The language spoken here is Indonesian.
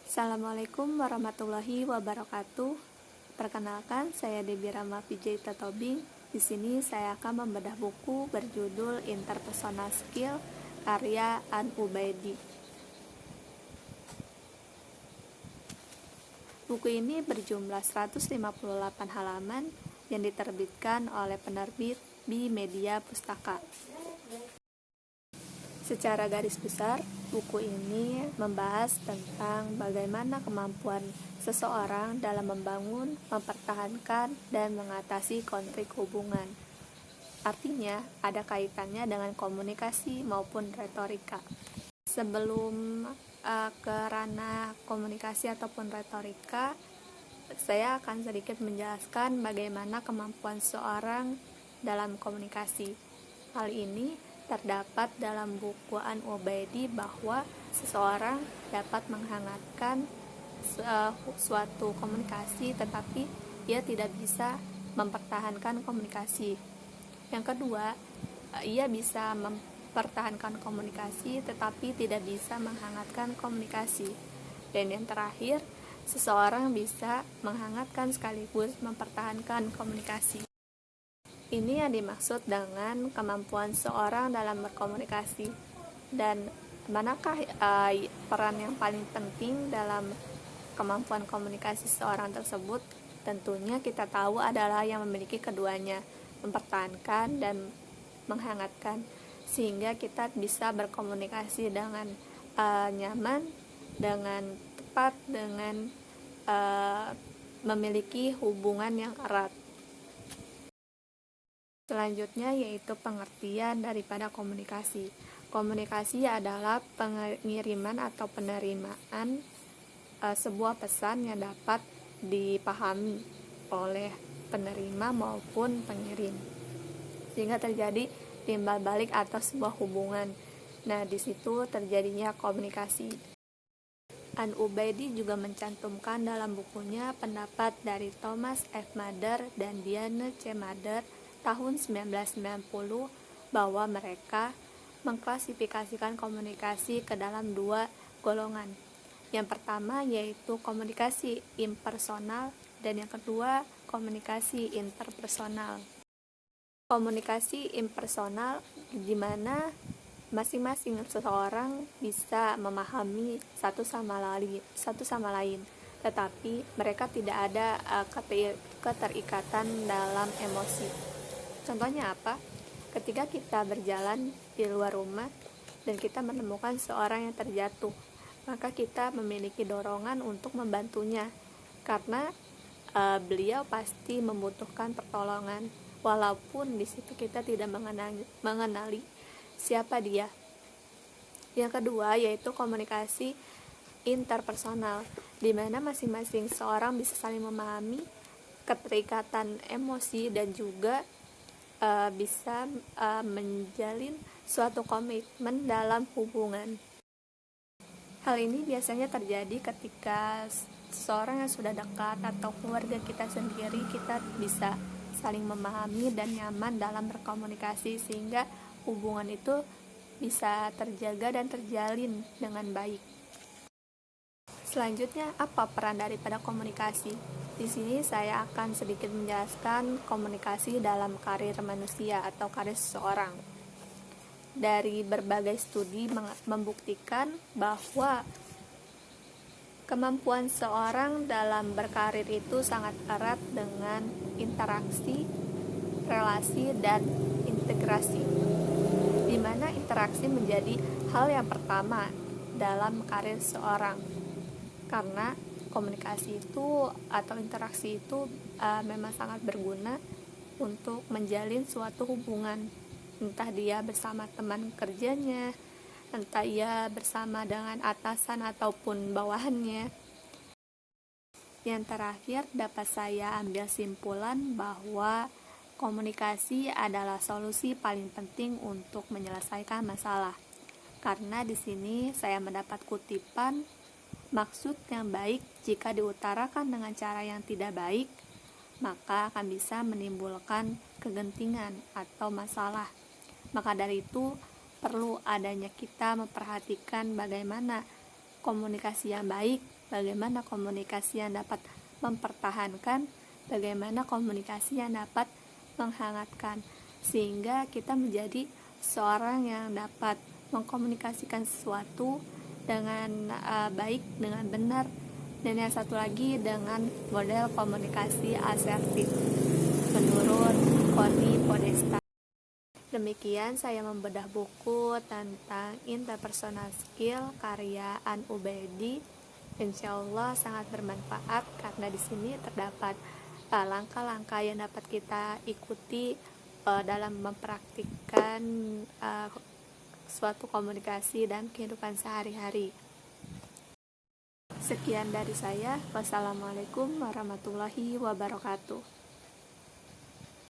Assalamualaikum warahmatullahi wabarakatuh. Perkenalkan, saya Debbie Rama Vijaita Tobing. Di sini saya akan membedah buku berjudul Interpersonal Skill karya An Ubaidi. Buku ini berjumlah 158 halaman yang diterbitkan oleh penerbit Bimedia Pustaka. Secara garis besar, buku ini membahas tentang bagaimana kemampuan seseorang dalam membangun, mempertahankan, dan mengatasi konflik hubungan. Artinya, ada kaitannya dengan komunikasi maupun retorika. Sebelum ke ranah komunikasi ataupun retorika, saya akan sedikit menjelaskan bagaimana kemampuan seseorang dalam komunikasi. Hal ini terdapat dalam buku An Ubaidi bahwa seseorang dapat menghangatkan suatu komunikasi tetapi ia tidak bisa mempertahankan komunikasi. Yang kedua, ia bisa mempertahankan komunikasi tetapi tidak bisa menghangatkan komunikasi. Dan yang terakhir, seseorang bisa menghangatkan sekaligus mempertahankan komunikasi. Ini yang dimaksud dengan kemampuan seorang dalam berkomunikasi. Dan manakah peran yang paling penting dalam kemampuan komunikasi seorang tersebut? Tentunya kita tahu adalah yang memiliki keduanya, mempertahankan dan menghangatkan, sehingga kita bisa berkomunikasi dengan nyaman, dengan tepat, dengan memiliki hubungan yang erat. Selanjutnya yaitu pengertian daripada komunikasi. Komunikasi adalah pengiriman atau penerimaan sebuah pesan yang dapat dipahami oleh penerima maupun pengirim, sehingga terjadi timbal balik atas sebuah hubungan. Nah, di situ terjadinya komunikasi. An Ubaidi juga mencantumkan dalam bukunya pendapat dari Thomas F. Mather dan Diane C. Mather tahun 1990 bahwa mereka mengklasifikasikan komunikasi ke dalam dua golongan. Yang pertama yaitu komunikasi impersonal dan yang kedua komunikasi interpersonal. Komunikasi impersonal di mana masing-masing seseorang bisa memahami satu sama lain, tetapi mereka tidak ada keterikatan dalam emosi. Contohnya apa? Ketika kita berjalan di luar rumah dan kita menemukan seorang yang terjatuh, maka kita memiliki dorongan untuk membantunya karena beliau pasti membutuhkan pertolongan, walaupun di situ kita tidak mengenali siapa dia. Yang kedua yaitu komunikasi interpersonal, di mana masing-masing seorang bisa saling memahami keterikatan emosi dan juga bisa menjalin suatu komitmen dalam hubungan. Hal ini biasanya terjadi ketika seseorang yang sudah dekat atau keluarga kita sendiri, kita bisa saling memahami dan nyaman dalam berkomunikasi sehingga hubungan itu bisa terjaga dan terjalin dengan baik. Selanjutnya, apa peran daripada komunikasi? Di sini saya akan sedikit menjelaskan komunikasi dalam karir manusia atau karir seseorang. Dari berbagai studi membuktikan bahwa kemampuan seorang dalam berkarir itu sangat erat dengan interaksi, relasi, dan integrasi. Di mana interaksi menjadi hal yang pertama dalam karir seorang. Karena komunikasi itu atau interaksi itu memang sangat berguna untuk menjalin suatu hubungan, entah dia bersama teman kerjanya, entah ia bersama dengan atasan ataupun bawahannya. Yang terakhir, dapat saya ambil simpulan bahwa komunikasi adalah solusi paling penting untuk menyelesaikan masalah. Karena di sini saya mendapat kutipan, maksud yang baik jika diutarakan dengan cara yang tidak baik, maka akan bisa menimbulkan kegentingan atau masalah. Maka dari itu, perlu adanya kita memperhatikan bagaimana komunikasi yang baik, bagaimana komunikasi yang dapat mempertahankan, bagaimana komunikasi yang dapat menghangatkan, sehingga kita menjadi seorang yang dapat mengkomunikasikan sesuatu dengan baik, dengan benar, dan yang satu lagi dengan model komunikasi asertif menurut Connie Podesta. Demikian saya membedah buku tentang interpersonal skill karya An Ubaidi. Insya Allah sangat bermanfaat karena di sini terdapat langkah-langkah yang dapat kita ikuti dalam mempraktikkan suatu komunikasi dan kehidupan sehari-hari. Sekian dari saya. Wassalamualaikum warahmatullahi wabarakatuh.